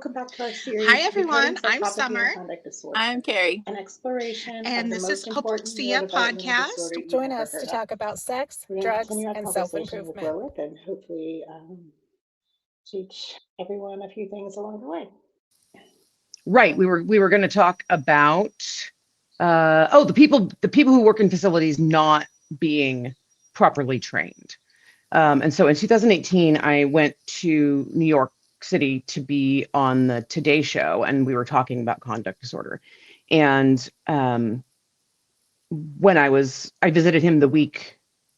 Welcome back to our series. Hi, everyone. Decoding I'm Psychopathy Summer. and Conduct Disorder. I'm Carrie. An exploration And of the this most is important Hopesia neurodevelopmental Podcast. disorder you've Join ever us to heard talk of. about sex, We're going to drugs, continue our and conversation with self-improvement. Lilith and hopefully teach everyone a few things along the way. Right. We were going to talk about the people who work in facilities not being properly trained. And so in 2018, I went to New York City to be on the Today Show, and we were talking about conduct disorder. And when I visited him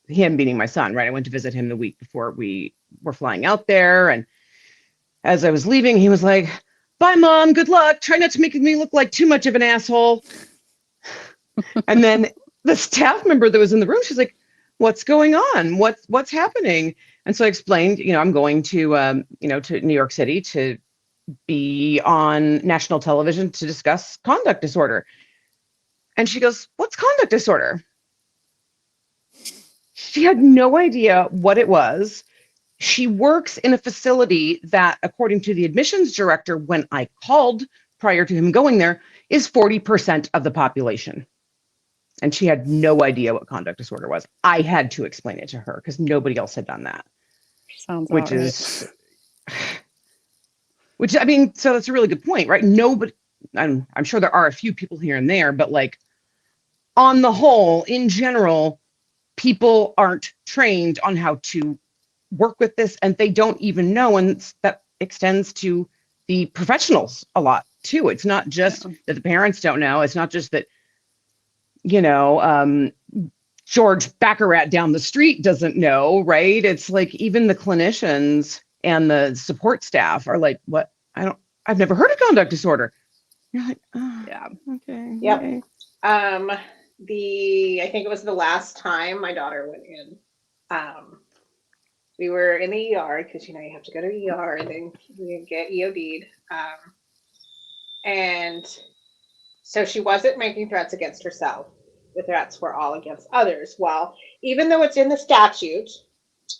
him being my son, right? I went to visit him the week before we were flying out there. And as I was leaving, he was like, "Bye, Mom. Good luck. Try not to make me look like too much of an asshole." And then the staff member that was in the room, she's like, "What's going on? What's happening?" And so I explained, I'm going to New York City to be on national television to discuss conduct disorder. And she goes, "What's conduct disorder?" She had no idea what it was. She works in a facility that, according to the admissions director, when I called prior to him going there, is 40% of the population. And she had no idea what conduct disorder was. I had to explain it to her because nobody else had done that. Sounds Which I mean, so that's a really good point, right? Nobody, I'm sure there are a few people here and there, but like on the whole, in general, people aren't trained on how to work with this, and they don't even know, and that extends to the professionals a lot too. It's not just that the parents don't know. It's not just that, George Baccarat down the street doesn't know, right? It's like even the clinicians and the support staff are like, "What? I've never heard of conduct disorder." You're like, "Oh, yeah. Okay. Yep. Okay. I think it was the last time my daughter went in. We were in the ER because you have to go to the ER and then you get EOD'd. And so she wasn't making threats against herself. The threats were all against others. Well, even though it's in the statute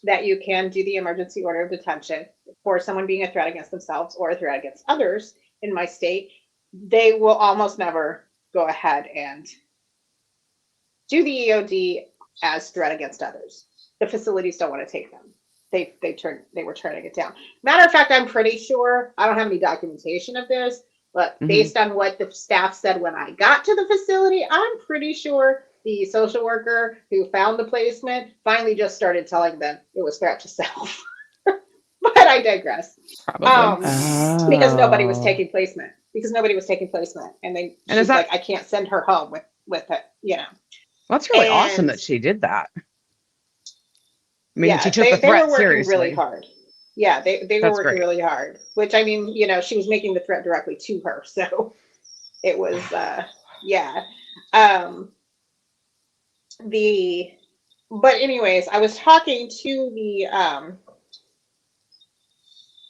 that you can do the emergency order of detention for someone being a threat against themselves or a threat against others in my state, they will almost never go ahead and do the EOD as threat against others. The facilities don't want to take them. They were turning it down. Matter of fact, I'm pretty sure, I don't have any documentation of this, but based on what the staff said when I got to the facility, I'm pretty sure the social worker who found the placement finally just started telling them it was threat to self. But I digress. Probably. Because nobody was taking placement. And she's like, I can't send her home with it, Well, that's really awesome that she did that. I mean, she took the threat seriously. Really hard. Yeah, they were working really hard, which I mean, she was making the threat directly to her. So it was, but anyways, I was talking to the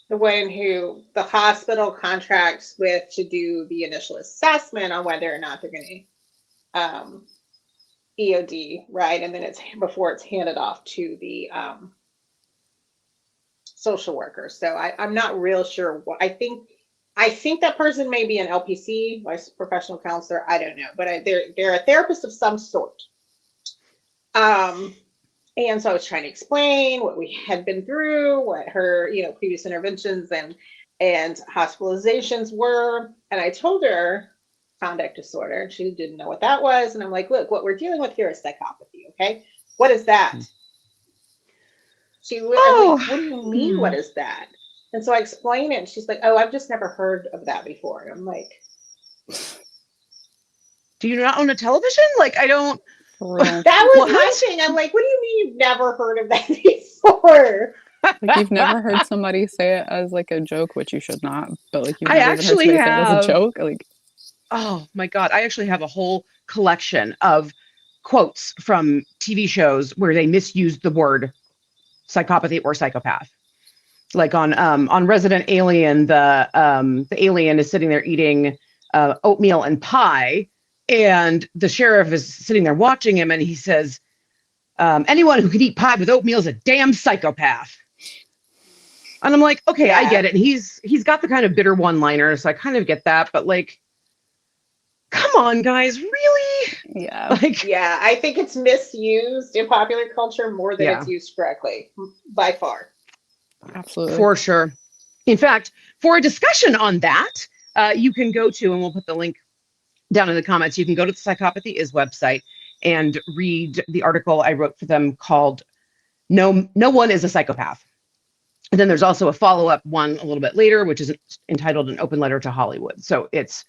one who the hospital contracts with to do the initial assessment on whether or not they're going to EOD, right? And then it's before it's handed off to the social worker. So I'm not real sure what I think that person may be an LPC, licensed professional counselor. I don't know, but they're a therapist of some sort. And so I was trying to explain what we had been through, what her, previous interventions and hospitalizations were. And I told her conduct disorder, and she didn't know what that was. And I'm like, look, what we're dealing with here is psychopathy. Okay. What is that? I'm like, what do you mean? What is that? And so I explain it, and she's like, oh, I've just never heard of that before. And I'm like, do you not own a television? Like, I don't. That was my thing. I'm like, what do you mean you've never heard of that before? Like, you've never heard somebody say it as like a joke, which you should not. But like, you've never heard somebody say it as a joke. Like, oh my God, I actually have a whole collection of quotes from TV shows where they misused the word psychopathy or psychopath. Like on Resident Alien, the alien is sitting there eating oatmeal and pie, and the sheriff is sitting there watching him, and he says, anyone who can eat pie with oatmeal is a damn psychopath. And I'm like, okay, I Yeah. get it. And he's got the kind of bitter one-liner, so I kind of get that. But like, come on, guys, really? Yeah. Like, Yeah, I think it's misused in popular culture more than Yeah. it's used correctly, by far. Absolutely. for sure. In fact, for a discussion on that, you can go to, and we'll put the link down in the comments. You can go to the Psychopathy Is website and read the article I wrote for them called "No One Is a Psychopath." And then there's also a follow-up one a little bit later, which is entitled "An Open Letter to Hollywood." So it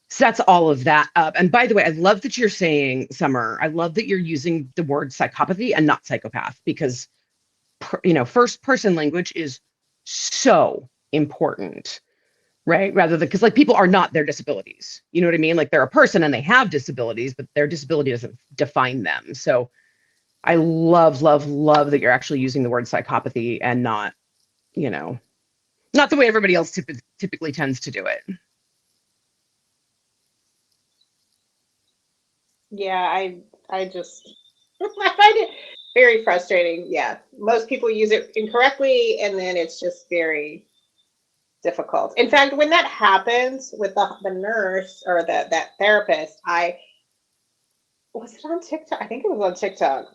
sets all of that up. And by the way, I love that you're saying, Summer, I love that you're using the word psychopathy and not psychopath, because first person language is so important, right? Rather than, because like people are not their disabilities. You know what I mean? Like they're a person and they have disabilities, but their disability doesn't define them. So I love, love, love that you're actually using the word psychopathy and not, not the way everybody else typically tends to do it. Yeah, I just I find it very frustrating. Yeah, most people use it incorrectly, and then it's just very difficult. In fact, when that happens with the nurse or that therapist, was it on TikTok? I think it was on TikTok.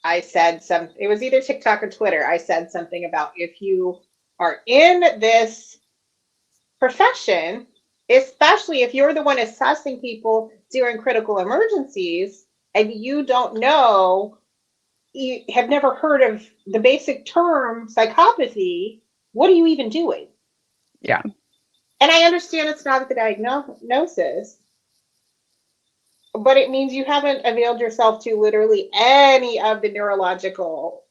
I said it was either TikTok or Twitter. I said something about, if you are in this profession, especially if you're the one assessing people during critical emergencies and you don't know, you have never heard of the basic term psychopathy, what are you even doing? Yeah. And I understand it's not the diagnosis, but it means you haven't availed yourself to literally any of the neurological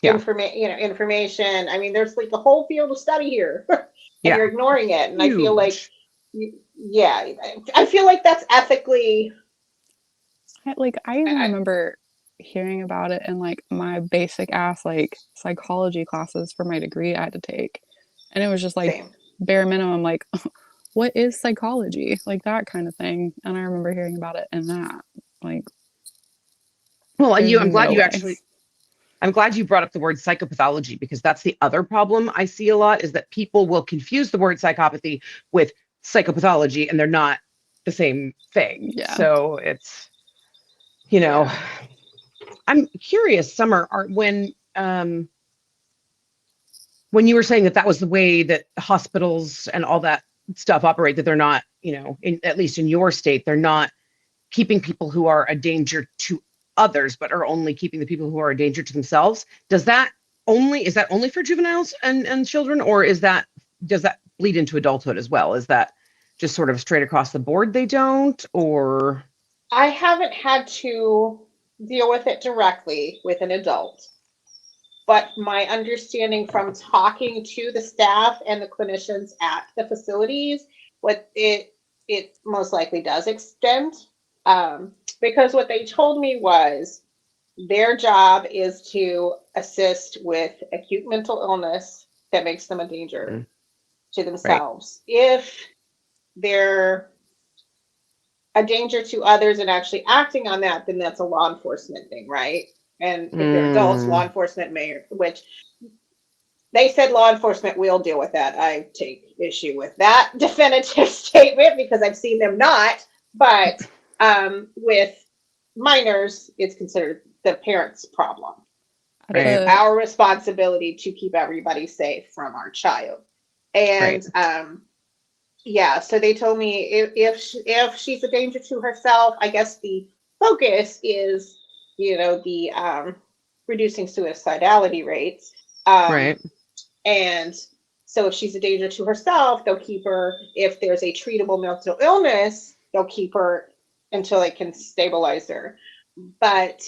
information. I mean, there's like a whole field of study here, and you're ignoring it. And Huge. I feel like, I feel like that's ethically. I even remember hearing about it in like my basic ass like psychology classes for my degree I had to take, and it was just like Same. bare minimum, like what is psychology, like that kind of thing. And I remember hearing about it in that, like, well, there's I'm glad no you way. actually. I'm glad you brought up the word psychopathology, because that's the other problem I see a lot, is that people will confuse the word psychopathy with psychopathology, and they're not the same thing. Yeah. So it's, I'm curious, Summer, when you were saying that was the way that hospitals and all that stuff operate, that they're not, at least in your state, they're not keeping people who are a danger to others, but are only keeping the people who are a danger to themselves. Is that only for juveniles and children, or does that bleed into adulthood as well? Is that just sort of straight across the board they don't, or? I haven't had to deal with it directly with an adult, but my understanding from talking to the staff and the clinicians at the facilities, what it most likely does extend. Because what they told me was their job is to assist with acute mental illness that makes them a danger to themselves. Right. If they're a danger to others and actually acting on that, then that's a law enforcement thing, right? And if they're adults, law enforcement which they said law enforcement will deal with that. I take issue with that definitive statement because I've seen them not, but with minors, it's considered the parent's problem. Right. It's our responsibility to keep everybody safe from our child. And so they told me if she's a danger to herself, I guess the focus is, the reducing suicidality rates. And so if she's a danger to herself, they'll keep her. If there's a treatable mental illness, they'll keep her until they can stabilize her. But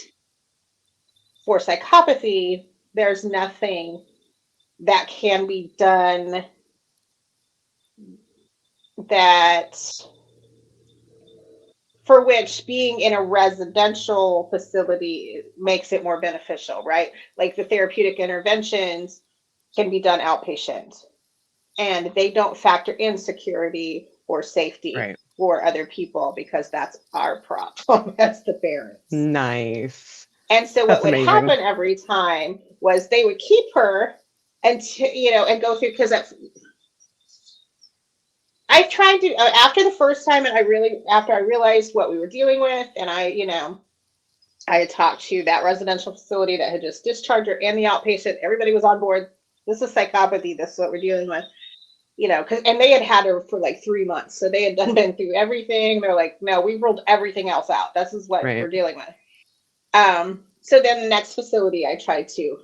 for psychopathy, there's nothing that can be done for which being in a residential facility makes it more beneficial, right? Like the therapeutic interventions can be done outpatient, and they don't factor in security or safety for other people, because that's our problem as the parents. Nice. And so what would happen every time was they would keep her and and go through, because I tried to, after the first time, and after I realized what we were dealing with, and I had talked to that residential facility that had just discharged her and the outpatient. Everybody was on board. This is psychopathy. This is what we're dealing with. And they had her for like 3 months. So they had been through everything. They're like, no, we ruled everything else out. This is what we're dealing with. So then the next facility, I tried to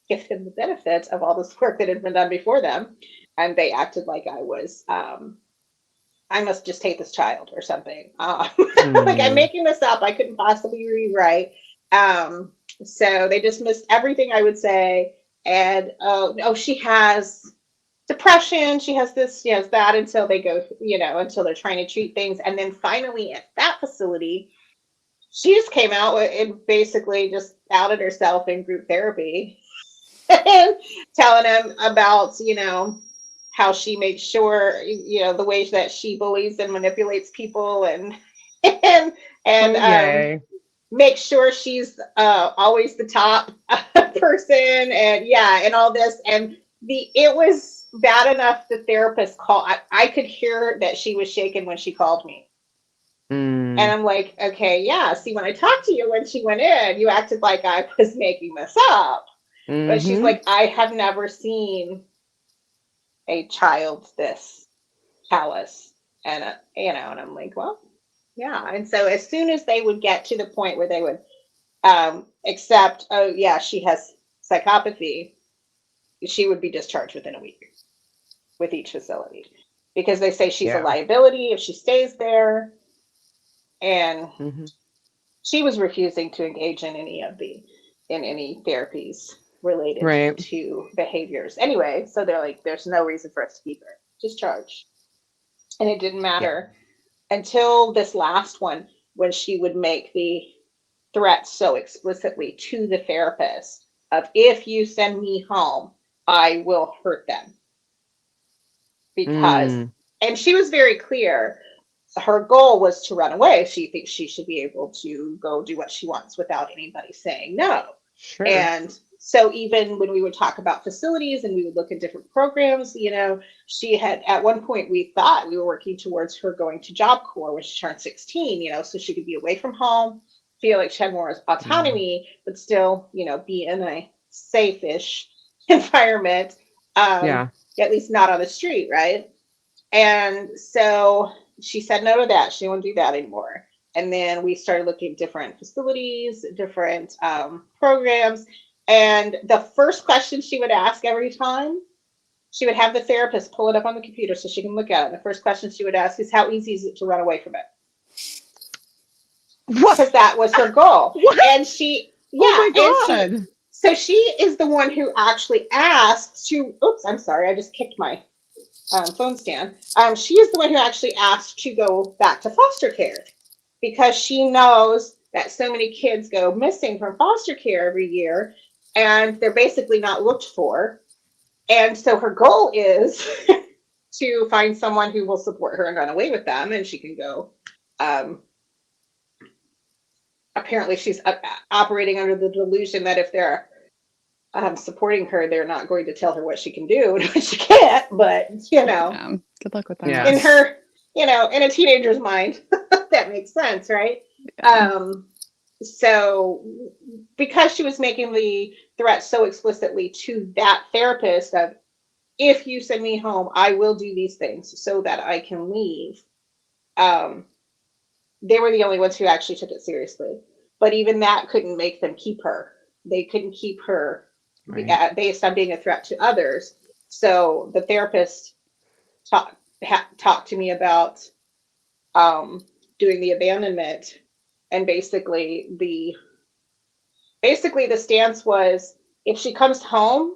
give them the benefit of all this work that had been done before them. And they acted like I was, I must just hate this child or something. Like, I'm making this up. I couldn't possibly rewrite. So they dismissed everything I would say. And, she has depression. She has this, she has that, until they go, until they're trying to treat things. And then finally at that facility, she just came out and basically just outed herself in group therapy and telling them about, how she makes sure, the ways that she bullies and manipulates people and make sure she's always the top person, and all this. And it was bad enough the therapist called. I could hear that she was shaken when she called me. And I'm like, okay, yeah. See, when I talked to you when she went in, you acted like I was making this up. But she's like, I have never seen a child this callous. And, and I'm like, well, yeah. And so as soon as they would get to the point where they would accept, oh, yeah, she has psychopathy, she would be discharged within a week with each facility, because they say she's a liability if she stays there. And she was refusing to engage in any therapies related to behaviors. Anyway, so they're like, there's no reason for us to keep her discharged. And it didn't matter until this last one, when she would make the threat so explicitly to the therapist of, if you send me home, I will hurt them. Because, and she was very clear, her goal was to run away. She thinks she should be able to go do what she wants without anybody saying no. Sure. And so even when we would talk about facilities and we would look at different programs, she had, at one point, we thought we were working towards her going to Job Corps when she turned 16, so she could be away from home, feel like she had more autonomy, but still, be in a safe-ish environment, at least not on the street, right? And so she said no to that. She didn't want to do that anymore. And then we started looking at different facilities, different programs. And the first question she would ask every time, she would have the therapist pull it up on the computer so she can look at it. The first question she would ask is, how easy is it to run away from it? Because that was her goal. What? And she, oh my God. So she is the one who actually asked to, oops, I'm sorry, I just kicked my phone stand. She is the one who actually asked to go back to foster care, because she knows that so many kids go missing from foster care every year, and they're basically not looked for. And so her goal is to find someone who will support her and run away with them, and she can go. Apparently she's operating under the delusion that if they're supporting her, they're not going to tell her what she can do and what she can't. But good luck with that. In her, in a teenager's mind, that makes sense, right? So because she was making the threat so explicitly to that therapist of, if you send me home, I will do these things so that I can leave. They were the only ones who actually took it seriously. But even that couldn't make them keep her. They couldn't keep her based on being a threat to others. So the therapist talked to me about doing the abandonment, and basically the stance was, if she comes home,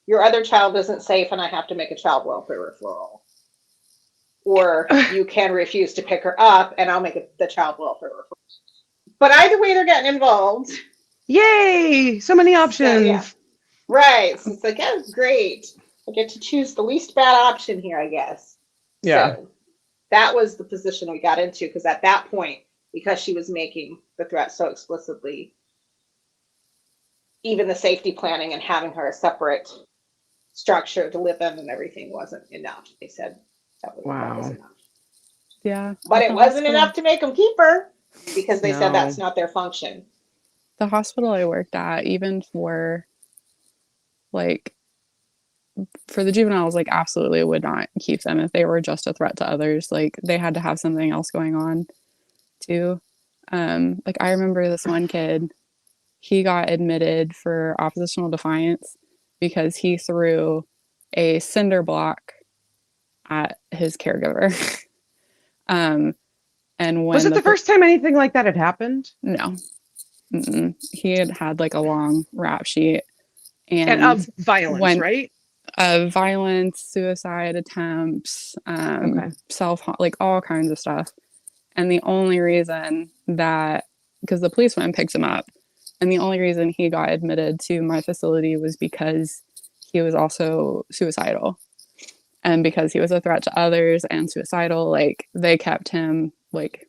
your other child isn't safe and I have to make a child welfare referral. Or you can refuse to pick her up and I'll make the child welfare referral. But either way, they're getting involved. Yay! So many options. So, right. So it's like, oh, great. I get to choose the least bad option here, I guess. Yeah. So that was the position we got into, because at that point, because she was making the threat so explicitly, even the safety planning and having her a separate structure to live in and everything wasn't enough. They said that was Wow. enough. Yeah. But at it the wasn't hospital- enough to make them keep her because they said No. that's not their function. The hospital I worked at, even for like for the juveniles, like absolutely would not keep them if they were just a threat to others. Like they had to have something else going on too. Like I remember this one kid, he got admitted for oppositional defiance because he threw a cinder block at his caregiver. And when Was it the first time anything like that had happened? No. Mm-mm. He had like a long rap sheet And of violence, when right? violence, suicide attempts, Okay. self-harm, like all kinds of stuff. And the only reason that, because the police went and picked him up, and the only reason he got admitted to my facility was because he was also suicidal. And because he was a threat to others and suicidal, like they kept him like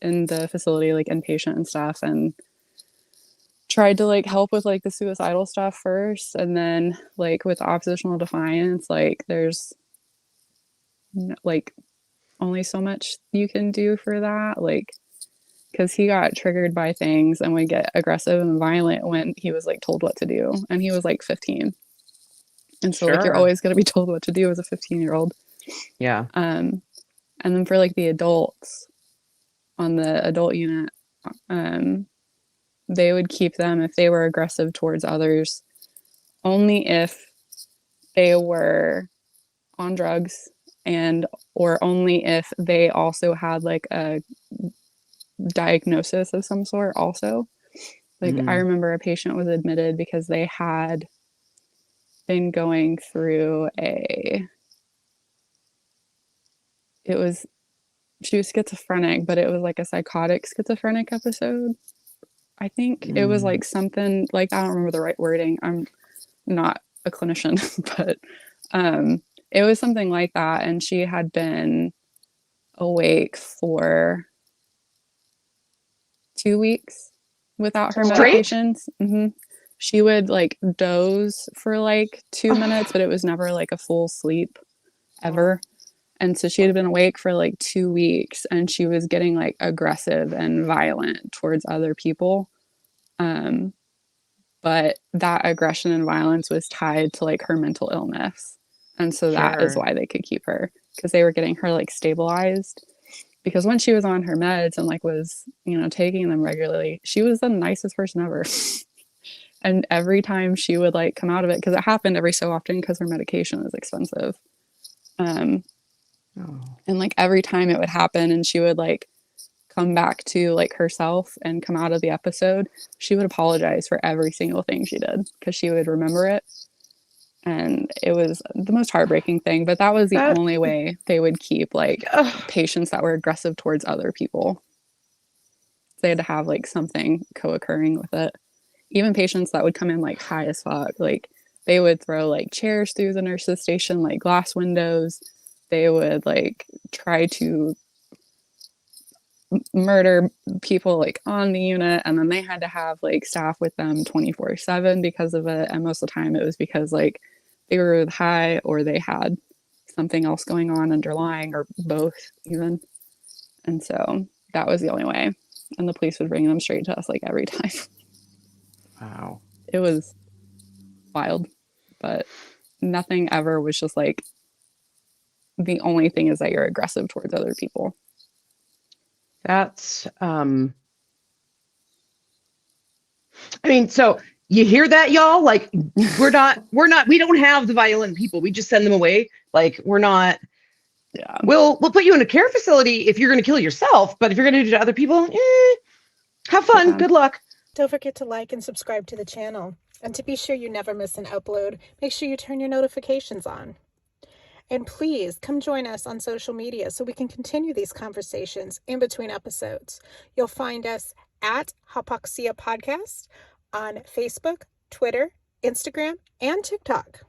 in the facility, like inpatient and stuff, and tried to like help with like the suicidal stuff first, and then like with oppositional defiance, like there's like only so much you can do for that, like because he got triggered by things and would get aggressive and violent when he was like told what to do, and he was like 15, and so like you're Sure. always going to be told what to do as a 15-year-old. Yeah. And then for like the adults on the adult unit, they would keep them if they were aggressive towards others only if they were on drugs, and or only if they also had like a diagnosis of some sort also. Like I remember a patient was admitted because they had been going through she was schizophrenic, but it was like a psychotic schizophrenic episode. I think it was like something like, I don't remember the right wording. I'm not a clinician, but it was something like that. And she had been awake for 2 weeks without her Straight? medications. She would like doze for like 2 minutes, but it was never like a full sleep ever. And so she had been awake for like 2 weeks, and she was getting like aggressive and violent towards other people. But that aggression and violence was tied to like her mental illness. And so that is why they could keep her, because they were getting her like stabilized. Because when she was on her meds and like was, taking them regularly, she was the nicest person ever. And every time she would like come out of it, because it happened every so often because her medication is expensive. And like every time it would happen and she would like come back to like herself and come out of the episode, she would apologize for every single thing she did because she would remember it. And it was the most heartbreaking thing, but that was the only way they would keep like patients that were aggressive towards other people. They had to have like something co-occurring with it. Even patients that would come in like high as fuck, like they would throw like chairs through the nurses station, like glass windows. They would like try to murder people like on the unit, and then they had to have like staff with them 24/7 because of it. And most of the time it was because like they were high or they had something else going on underlying, or both even. And so that was the only way, and the police would bring them straight to us like every time. Wow. It was wild, but nothing ever was just like, the only thing is that you're aggressive towards other people. That's I mean, so you hear that, y'all? Like we don't have the violent people. We just send them away. Like we're not. Yeah. We'll put you in a care facility if you're going to kill yourself, but if you're going to do it to other people, have fun. Yeah. Good luck. Don't forget to like and subscribe to the channel. And to be sure you never miss an upload, make sure you turn your notifications on. And please come join us on social media so we can continue these conversations in between episodes. You'll find us at Hypoxia Podcast on Facebook, Twitter, Instagram, and TikTok.